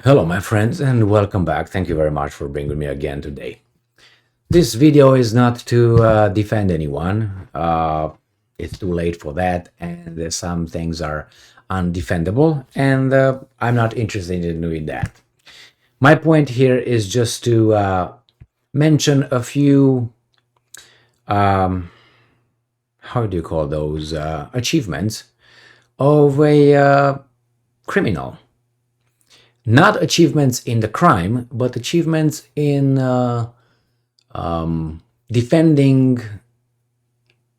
Hello, my friends, and welcome back. Thank you very much for bringing me again today. This video is not to defend anyone. It's too late for that, and some things are undefendable, and I'm not interested in doing that. My point here is just to mention a few, how do you call those, achievements of a criminal. Not achievements in the crime, but achievements in defending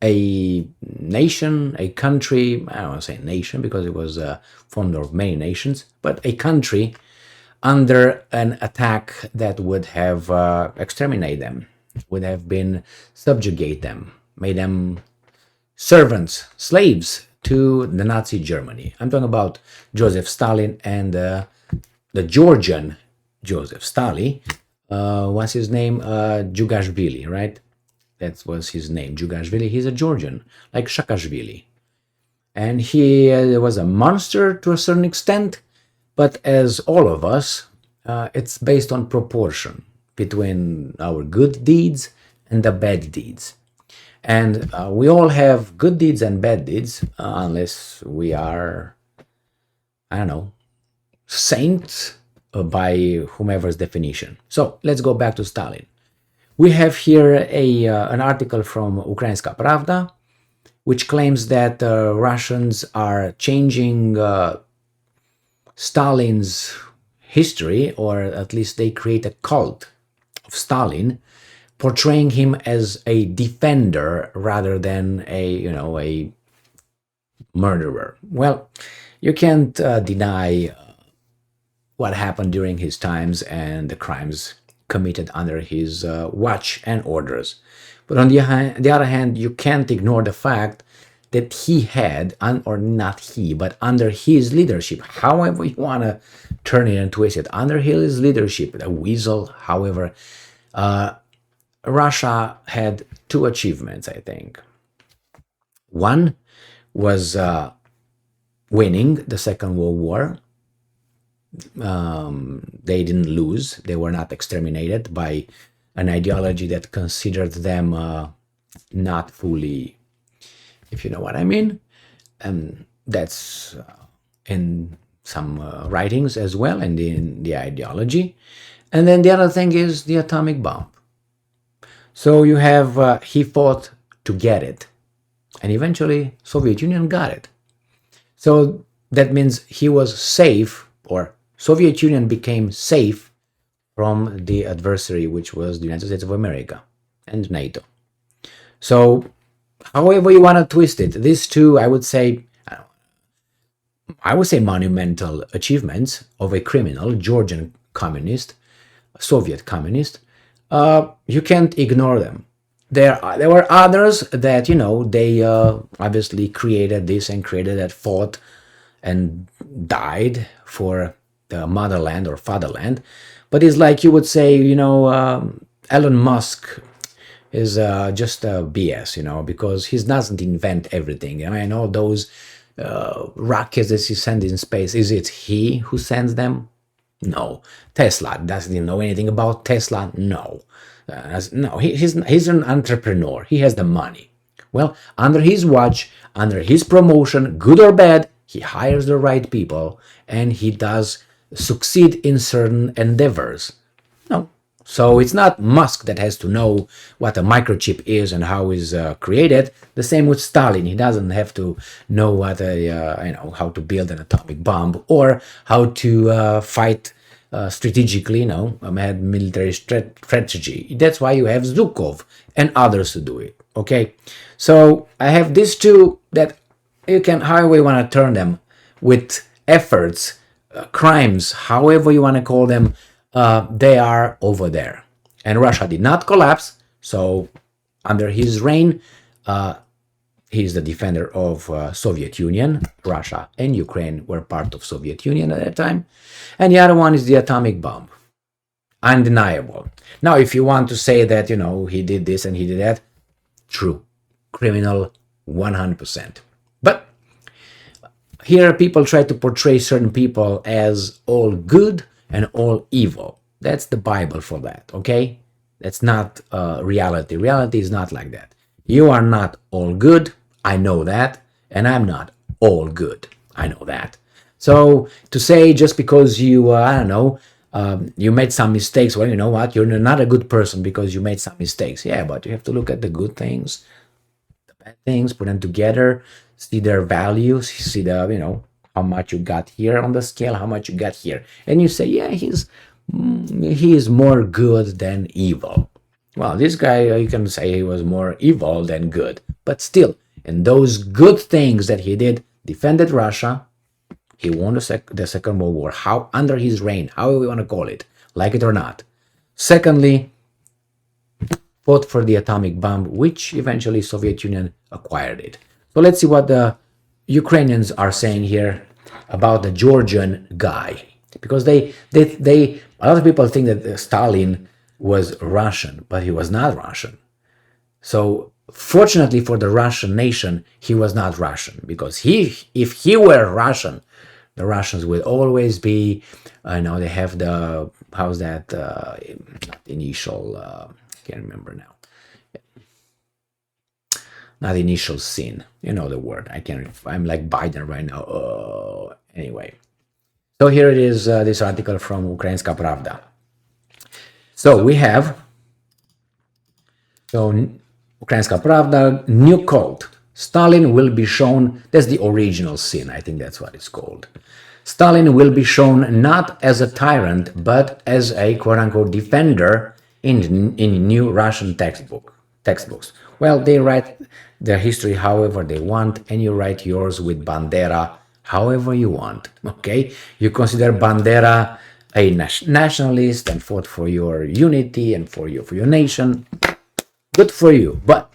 a nation, a country. I don't want to say nation because it was formed of many nations, but a country under an attack that would have exterminated them, would have been subjugate them, made them servants, slaves to the Nazi Germany. I'm talking about Joseph Stalin and the Georgian Joseph Stalin. What's his name? Jugashvili, right? That was his name, Jugashvili. He's a Georgian, like Shakashvili. And he was a monster to a certain extent, but as all of us, it's based on proportion between our good deeds and the bad deeds. And we all have good deeds and bad deeds, unless we are, I don't know, saints by whomever's definition. So let's go back to Stalin. We have here an article from Ukrainska Pravda, which claims that Russians are changing Stalin's history, or at least they create a cult of Stalin, portraying him as a defender rather than a murderer. Well, you can't deny what happened during his times and the crimes committed under his watch and orders. But on the other hand, you can't ignore the fact that he had, or not he, but under his leadership, however you want to turn it and twist it, under his leadership, the weasel, however, Russia had two achievements, I think. One was winning the Second World War. They didn't lose. They were not exterminated by an ideology that considered them not fully, if you know what I mean. And that's in some writings as well, and in the ideology. And then the other thing is the atomic bomb. So you have, he fought to get it, and eventually Soviet Union got it. So that means he was safe, or Soviet Union became safe from the adversary, which was the United States of America and NATO. So however you want to twist it, these two, I would say monumental achievements of a criminal, Georgian communist, Soviet communist, you can't ignore them. There were others that, they obviously created this and created that, fought and died for the motherland or fatherland. But it's like you would say, Elon Musk is just a BS, because he doesn't invent everything. I mean, all those rockets that he sends in space, is it he who sends them? No. Tesla, doesn't he know anything about Tesla? No. No, he's an entrepreneur. He has the money. Well, under his watch, under his promotion, good or bad, he hires the right people and he does succeed in certain endeavors. No. So it's not Musk that has to know what a microchip is and how it's created. The same with Stalin. He doesn't have to know what how to build an atomic bomb or how to fight strategically, a mad military strategy. That's why you have Zhukov and others to do it. Okay, so I have these two that you can, however you want to turn them, with efforts, crimes, however you want to call them, they are over there. And Russia did not collapse, so under his reign, he's the defender of Soviet Union. Russia and Ukraine were part of Soviet Union at that time. And the other one is the atomic bomb. Undeniable. Now, if you want to say that, he did this and he did that, true. Criminal 100%. But here people try to portray certain people as all good and all evil. That's the Bible for that, okay? That's not reality. Reality is not like that. You are not all good, I know that, and I'm not all good, I know that. So to say just because you, I don't know, you made some mistakes, well, you know what, you're not a good person because you made some mistakes. Yeah, but you have to look at the good things, bad things, put them together, see their values, see the, you know, how much you got here on the scale, how much you got here. And you say, yeah, he is more good than evil. Well, this guy, you can say he was more evil than good. But still, in those good things that he did, defended Russia, he won the Second World War, how under his reign, however we want to call it, like it or not. Secondly, fought for the atomic bomb, which eventually Soviet Union acquired it. So let's see what the Ukrainians are saying here about the Georgian guy, because a lot of people think that Stalin was Russian, but he was not Russian. So fortunately for the Russian nation, he was not Russian, because if he were Russian, the Russians will always be, they have the, how's that, not initial, I can't remember now. Not initial sin, you know the word. I'm like Biden right now. Anyway. So here it is, this article from Ukrainska Pravda. So we have, Ukrainska Pravda, new cult. Stalin will be shown, that's the original sin, I think that's what it's called. Stalin will be shown not as a tyrant, but as a quote-unquote defender in new Russian textbooks. Well, they write their history however they want, and you write yours with Bandera however you want, okay? You consider Bandera a nationalist and fought for your unity and for your nation. Good for you, but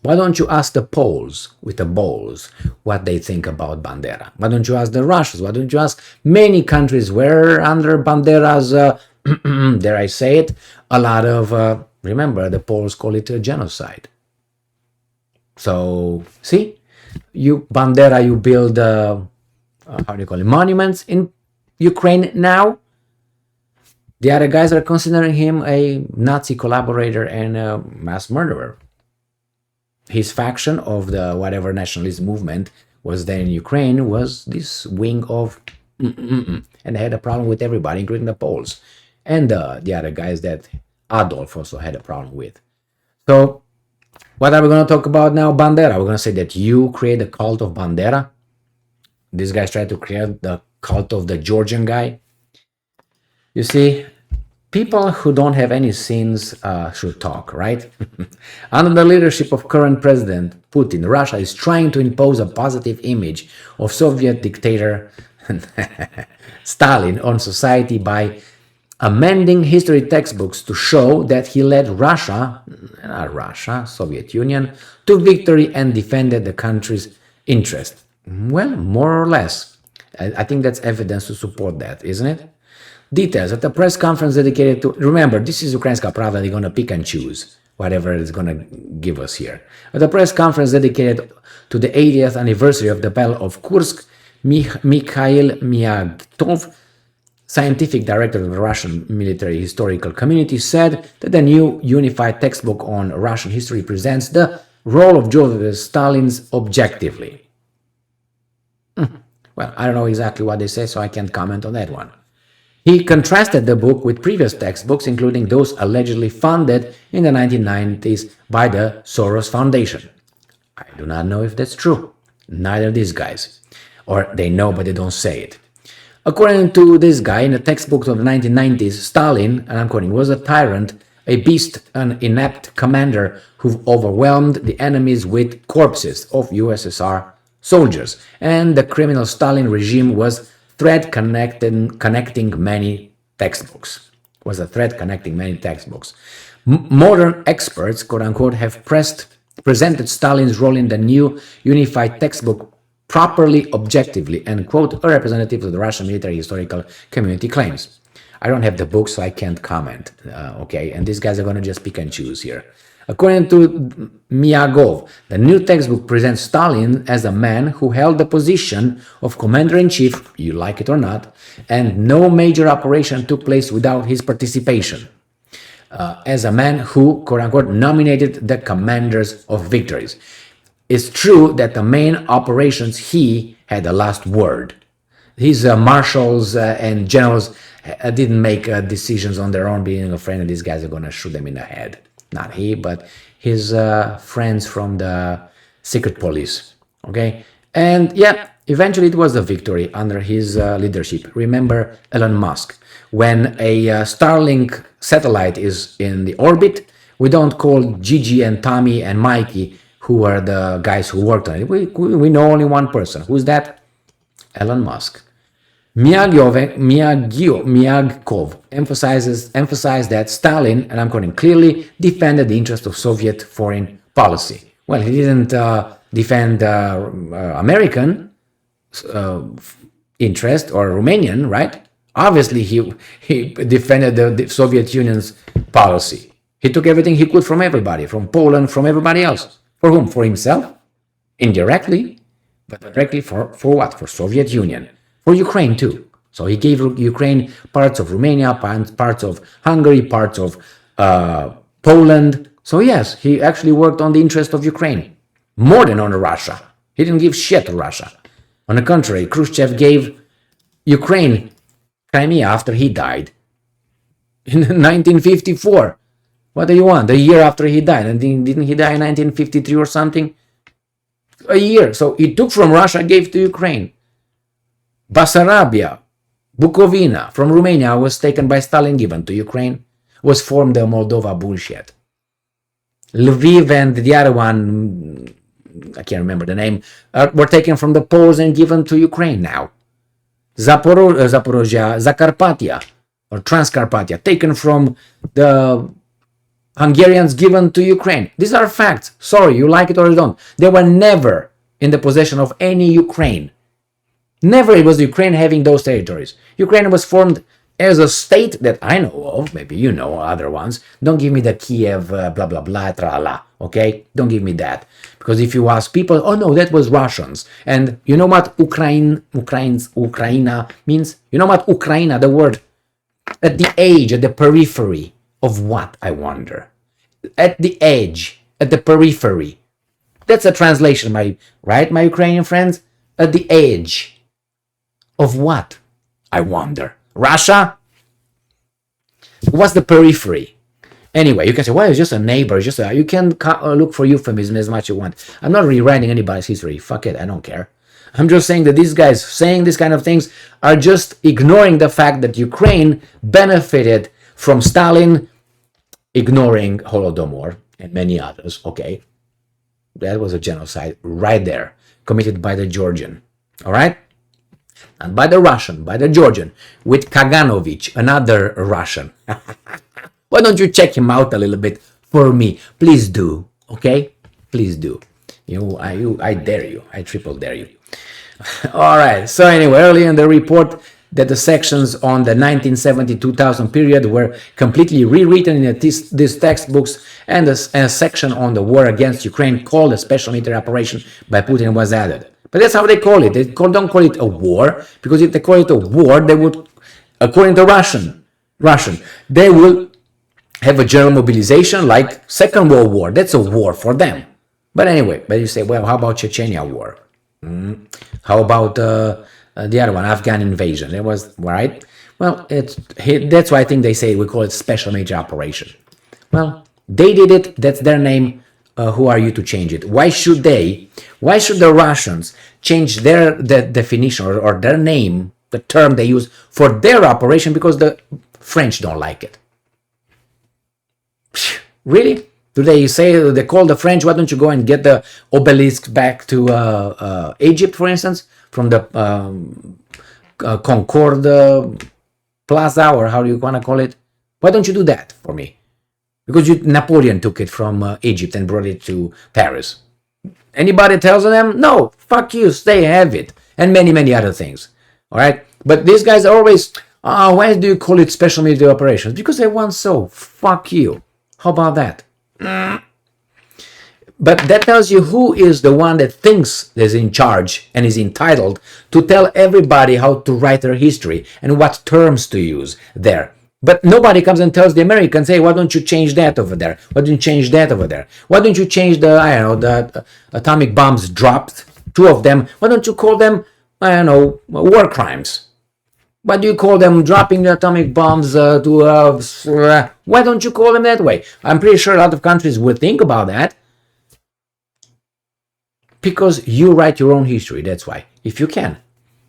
why don't you ask the Poles with the bowls what they think about Bandera? Why don't you ask the Russians? Why don't you ask many countries where under Bandera's, dare I say it, a lot of, remember, the Poles call it a genocide. So, see, Bandera, you build, how do you call it, monuments in Ukraine now. The other guys are considering him a Nazi collaborator and a mass murderer. His faction of the whatever nationalist movement was there in Ukraine was this wing of and they had a problem with everybody, including the Poles and the other guys that Adolf also had a problem with. So what are we going to talk about now? Bandera. We're going to say that you create a cult of Bandera. These guys try to create the cult of the Georgian guy. You see, people who don't have any sins should talk, right? Under the leadership of current President Putin, Russia is trying to impose a positive image of Soviet dictator Stalin on society by amending history textbooks to show that he led Soviet Union, to victory and defended the country's interest. Well, more or less. I think that's evidence to support that, isn't it? Details at the press conference dedicated to, remember, this is Ukrainska Pravda, they're going to pick and choose whatever it's going to give us here. At the press conference dedicated to the 80th anniversary of the Battle of Kursk, Mikhail Myagtov, scientific director of the Russian military historical community, said that the new unified textbook on Russian history presents the role of Joseph Stalin's objectively. Well, I don't know exactly what they say, so I can't comment on that one. He contrasted the book with previous textbooks, including those allegedly funded in the 1990s by the Soros Foundation. I do not know if that's true. Neither these guys. Or they know, but they don't say it. According to this guy, in the textbooks of the 1990s, Stalin, and I'm quoting, was a tyrant, a beast, an inept commander who overwhelmed the enemies with corpses of USSR soldiers, and the criminal Stalin regime was connecting many textbooks. Modern experts, quote unquote, have presented Stalin's role in the new unified textbook properly, objectively, and, quote, a representative of the Russian military historical community claims. I don't have the book, so I can't comment. Okay, and these guys are gonna just pick and choose here. According to Myagov, the new textbook presents Stalin as a man who held the position of commander-in-chief, you like it or not, and no major operation took place without his participation. As a man who, quote-unquote, nominated the commanders of victories. It's true that the main operations he had the last word. His marshals and generals didn't make decisions on their own, being afraid that these guys are going to shoot them in the head. Not he, but his friends from the secret police. Okay? And yeah, eventually it was a victory under his leadership. Remember Elon Musk. When a Starlink satellite is in the orbit, we don't call Gigi and Tommy and Mikey, who are the guys who worked on it. We know only one person. Who's that? Elon Musk. Myagkov emphasized that Stalin, and I'm quoting clearly, defended the interest of Soviet foreign policy. Well, he didn't defend American interest or Romanian, right? Obviously, he defended the Soviet Union's policy. He took everything he could from everybody, from Poland, from everybody else. For whom? For himself? Indirectly. But directly for what? For Soviet Union. For Ukraine too. So he gave Ukraine parts of Romania, parts of Hungary, parts of Poland. So yes, he actually worked on the interest of Ukraine. More than on Russia. He didn't give shit to Russia. On the contrary, Khrushchev gave Ukraine Crimea after he died. In 1954. What do you want? A year after he died. And didn't he die in 1953 or something? A year. So he took from Russia and gave to Ukraine. Bessarabia, Bukovina from Romania was taken by Stalin, given to Ukraine. Was formed the Moldova bullshit. Lviv and the other one, I can't remember the name, were taken from the Poles and given to Ukraine now. Zaporozhia, Zakarpattia, or Transcarpathia, taken from the Hungarians, given to Ukraine. These are facts. Sorry, you like it or you don't. They were never in the possession of any Ukraine. Never it was Ukraine having those territories. Ukraine was formed as a state that I know of. Maybe you know other ones. Don't give me the Kiev, blah, blah, blah, tra-la, okay? Don't give me that. Because if you ask people, oh no, that was Russians. And you know what Ukraina means? You know what Ukraina, the word, at the edge, at the periphery of what, I wonder? At the edge, at the periphery. That's a translation, right, my Ukrainian friends? At the edge. Of what? I wonder. Russia? What's the periphery? Anyway, you can say, well, it's just a neighbor. You can look for euphemism as much as you want. I'm not rewriting anybody's history. Fuck it, I don't care. I'm just saying that these guys saying these kind of things are just ignoring the fact that Ukraine benefited from Stalin ignoring Holodomor and many others. Okay, that was a genocide right there, committed by the Georgian. All right? And by the Russian, by the Georgian, with Kaganovich, another Russian. Why don't you check him out a little bit for me? Please do, okay? Please do. I dare you. I triple dare you. All right. So anyway, earlier in the report, that the sections on the 1970-2000 period were completely rewritten in these textbooks, and a section on the war against Ukraine called a special military operation by Putin was added. But that's how they call it. They don't call it a war, because if they call it a war, they would, according to Russian, they will have a general mobilization like Second World War. That's a war for them. But anyway, you say, well, how about Chechnya war? How about the other one, Afghan invasion? It was, right? Well, that's why I think they say we call it special major operation. Well, they did it. That's their name. Who are you to change it? Why should the Russians change their definition or their name, the term they use for their operation, because the French don't like it? Really? Do they say, they call the French, why don't you go and get the obelisk back to Egypt, for instance, from the Concorde Plaza, or how do you want to call it? Why don't you do that for me? Because Napoleon took it from Egypt and brought it to Paris. Anybody tells them, no, fuck you, stay, have it. And many, many other things. All right? But these guys are always, Why do you call it special military operations? Because I want so. Fuck you. How about that? But that tells you who is the one that thinks is in charge and is entitled to tell everybody how to write their history and what terms to use there. But nobody comes and tells the Americans, hey, why don't you change that over there? Why don't you change that over there? Why don't you change the atomic bombs dropped, 2 of them? Why don't you call them, war crimes? Why do you call them dropping the atomic bombs why don't you call them that way? I'm pretty sure a lot of countries would think about that. Because you write your own history, that's why, if you can.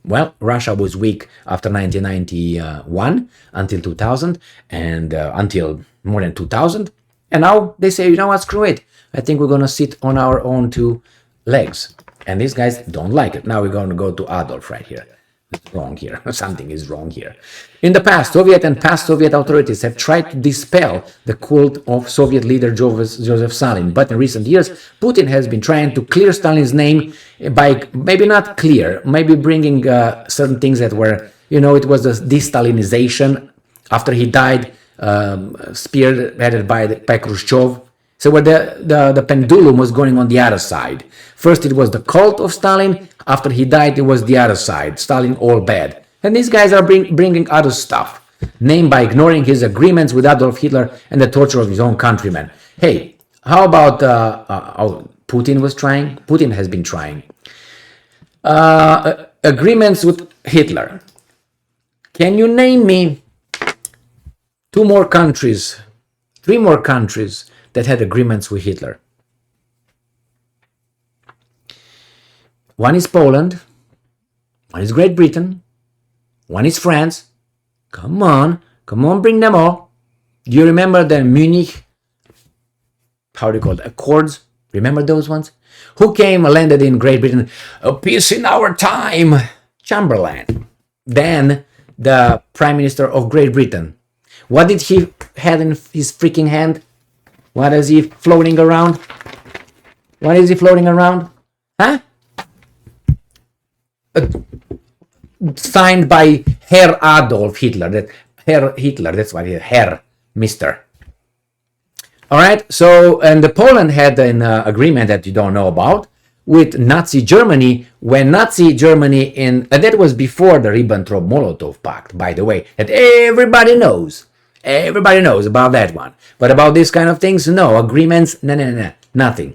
Well, Russia was weak after 1991 until 2000 and until more than 2000. And now they say, you know what, screw it. I think we're going to sit on our own 2 legs. And these guys don't like it. Now we're going to go to Adolf right here. It's wrong here. Something is wrong here. In the past, Soviet and past Soviet authorities have tried to dispel the cult of Soviet leader Joseph Stalin. But in recent years, Putin has been trying to clear Stalin's name by, maybe not clear, maybe bringing certain things that were, it was the de-Stalinization after he died, spearheaded by Khrushchev. So where the pendulum was going on the other side. First it was the cult of Stalin. After he died, it was the other side. Stalin all bad. And these guys are bringing other stuff. Named by ignoring his agreements with Adolf Hitler and the torture of his own countrymen. Hey, how about Putin was trying? Putin has been trying. Agreements with Hitler. Can you name me 2 more countries, 3 more countries that had agreements with Hitler? One is Poland, one is Great Britain, one is France. Come on, bring them all. Do you remember the Munich, Accords? Remember those ones? Who came and landed in Great Britain? A peace in our time. Chamberlain. Then the Prime Minister of Great Britain. What did he have in his freaking hand? What is he floating around? What is he floating around? Huh? Signed by Herr Adolf Hitler. That's what he is. Herr, Mr. Alright, so, and Poland had an agreement that you don't know about with Nazi Germany, when Nazi Germany and that was before the Ribbentrop-Molotov Pact, by the way, that everybody knows. Everybody knows about that one. But about these kind of things, no. Agreements, no, nothing.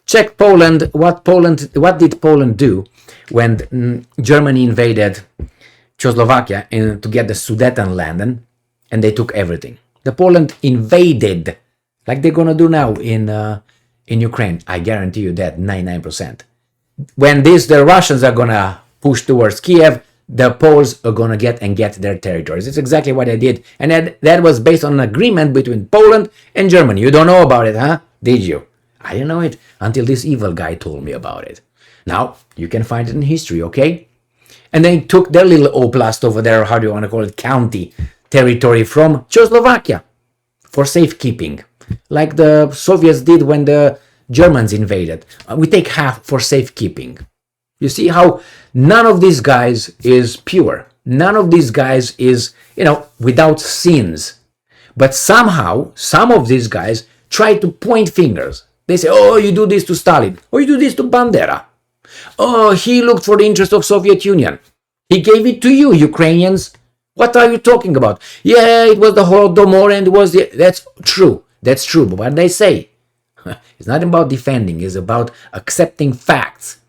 Check Poland. What did Poland do when Germany invaded Czechoslovakia to get the Sudetenland, and they took everything? The Poland invaded, like they're gonna do now in Ukraine. I guarantee you that 99%. When the Russians are gonna push towards Kiev, the Poles are gonna get their territories. It's exactly what they did, and that was based on an agreement between Poland and Germany. You don't know about it, huh? Did you? I didn't know it until this evil guy told me about it. Now, you can find it in history, okay? And they took their little oblast over there, how do you want to call it, county territory from Czechoslovakia for safekeeping, like the Soviets did when the Germans invaded. We take half for safekeeping. You see how none of these guys is pure. None of these guys is, without sins. But somehow, some of these guys try to point fingers. They say, oh, you do this to Stalin. Oh, you do this to Bandera. Oh, he looked for the interest of Soviet Union. He gave it to you, Ukrainians. What are you talking about? Yeah, it was the Holodomor and it was That's true. That's true. But what they say? It's not about defending. It's about accepting facts.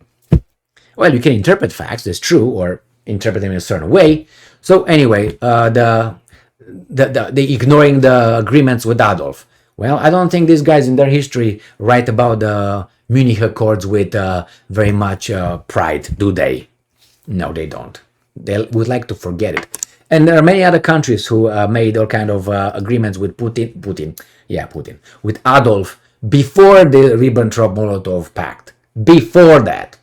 Well, you can interpret facts. That's true. Or interpret them in a certain way. So anyway, the ignoring the agreements with Adolf. Well, I don't think these guys in their history write about the Munich Accords with very much pride, do they? No, they don't. They would like to forget it. And there are many other countries who made all kind of agreements with Putin, with Adolf before the Ribbentrop-Molotov Pact. Before that.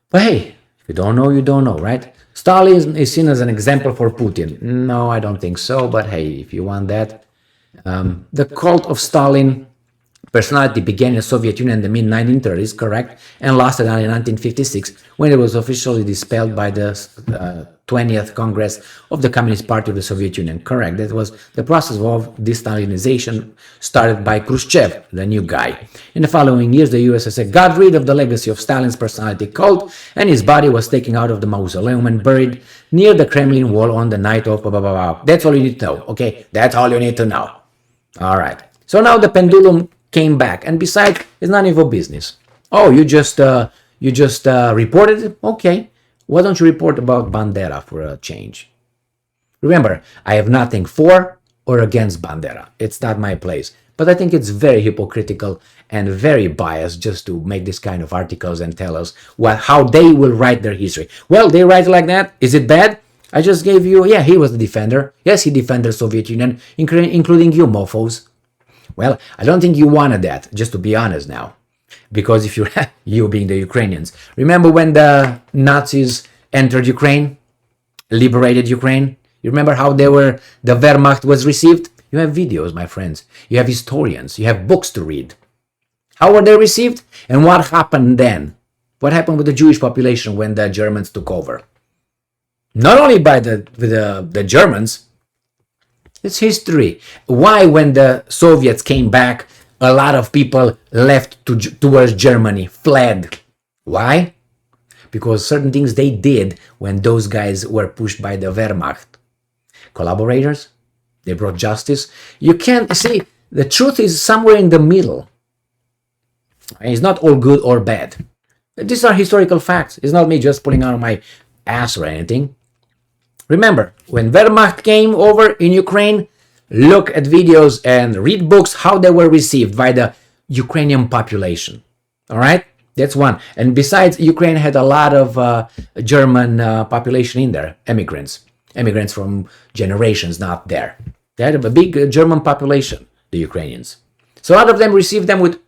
But hey, if you don't know, you don't know, right? Stalin is seen as an example for Putin. No, I don't think so, but hey, if you want that. The cult of Stalin personality began in the Soviet Union in the mid-1930s, correct, and lasted until 1956, when it was officially dispelled by the 20th Congress of the Communist Party of the Soviet Union, correct. That was the process of de-Stalinization started by Khrushchev, the new guy. In the following years, the USSR got rid of the legacy of Stalin's personality cult, and his body was taken out of the mausoleum and buried near the Kremlin wall on the night of blah, blah, blah, blah. That's all you need to know, okay? That's all you need to know. All right. So now the pendulum came back, and besides, it's none of your business. Oh, you just reported it? Okay. Why don't you report about Bandera for a change? Remember, I have nothing for or against Bandera. It's not my place. But I think it's very hypocritical and very biased just to make this kind of articles and tell us how they will write their history. Well, they write like that. Is it bad? I just gave you, yeah, he was the defender. Yes, he defended the Soviet Union, including you, mofos. Well, I don't think you wanted that, just to be honest now. Because if you being the Ukrainians, remember when the Nazis entered Ukraine, liberated Ukraine? You remember how the Wehrmacht was received? You have videos, my friends. You have historians. You have books to read. How were they received? And what happened then? What happened with the Jewish population when the Germans took over? Not only by the Germans, it's history. Why, when the Soviets came back, a lot of people left towards Germany, fled? Why? Because certain things they did when those guys were pushed by the Wehrmacht. Collaborators, they brought justice. You can't see, the truth is somewhere in the middle. It's not all good or bad. These are historical facts. It's not me just pulling out my ass or anything. Remember, when Wehrmacht came over in Ukraine, look at videos and read books how they were received by the Ukrainian population. All right? That's one. And besides, Ukraine had a lot of German population in there, immigrants from generations not there. They had a big German population, the Ukrainians. So a lot of them received them with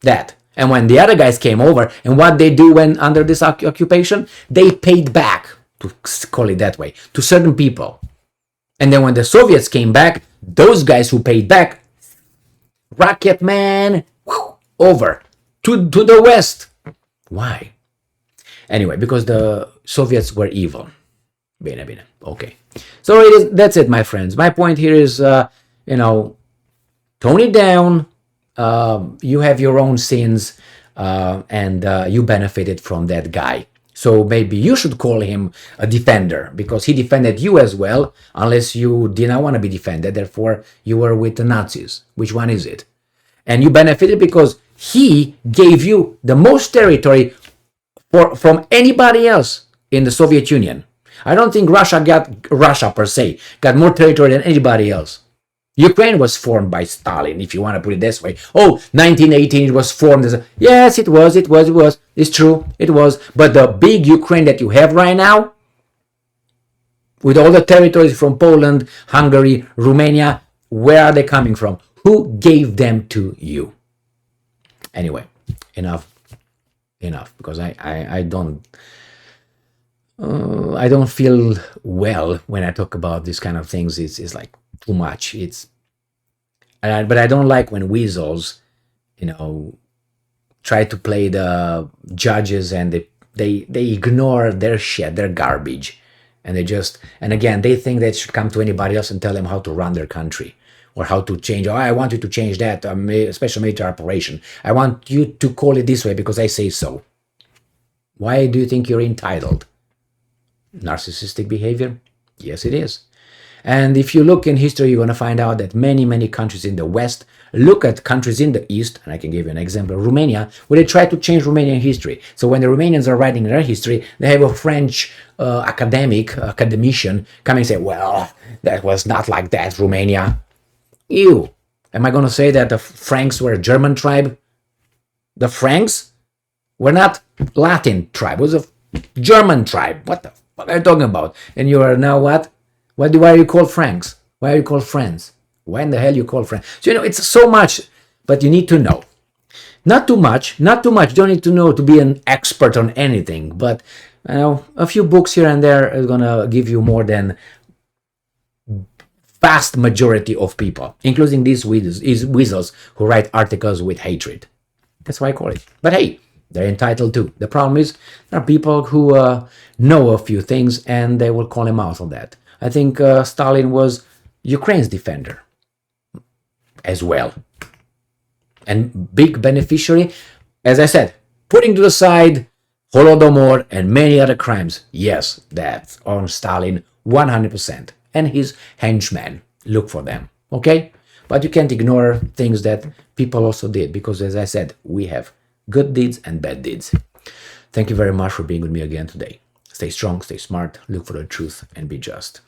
that. And when the other guys came over, and what they do when under this occupation, they paid back, to call it that way, to certain people. And then when the Soviets came back, those guys who paid back, rocket man, over to the West. Why? Anyway, because the Soviets were evil. Bene. Okay. So that's it, my friends. My point here is, tone it down. You have your own sins, and you benefited from that guy. So maybe you should call him a defender, because he defended you as well, unless you did not want to be defended. Therefore, you were with the Nazis. Which one is it? And you benefited because he gave you the most territory from anybody else in the Soviet Union. I don't think Russia per se got more territory than anybody else. Ukraine was formed by Stalin, if you want to put it this way. Oh, 1918 it was formed as yes, it was. It's true, it was. But the big Ukraine that you have right now, with all the territories from Poland, Hungary, Romania, where are they coming from? Who gave them to you? Anyway, enough. Because I don't feel well when I talk about these kind of things. It's like too much. But I don't like when weasels, try to play the judges, and they ignore their shit, their garbage, and again they think they should come to anybody else and tell them how to run their country or how to change. Oh, I want you to change that special military operation. I want you to call it this way because I say so. Why do you think you're entitled? Narcissistic behavior? Yes, it is. And if you look in history, you're going to find out that many countries in the West look at countries in the East, and I can give you an example, Romania, where they try to change Romanian history. So when the Romanians are writing their history, they have a French academician come and say, well, that was not like that, Romania. Ew. Am I going to say that the Franks were a German tribe? The Franks were not Latin tribe. It was a German tribe. What the fuck are you talking about? And you are now what? Why are you called Franks? Why are you called friends? Why in the hell you call friends? So, it's so much, but you need to know. Not too much. You don't need to know to be an expert on anything, but a few books here and there is going to give you more than vast majority of people, including these weasels who write articles with hatred. That's why I call it. But hey, they're entitled to. The problem is there are people who know a few things and they will call him out on that. I think Stalin was Ukraine's defender as well. And big beneficiary, as I said, putting to the side Holodomor and many other crimes. Yes, that's on Stalin 100%. And his henchmen. Look for them. Okay? But you can't ignore things that people also did, because as I said, we have good deeds and bad deeds. Thank you very much for being with me again today. Stay strong, stay smart, look for the truth, and be just.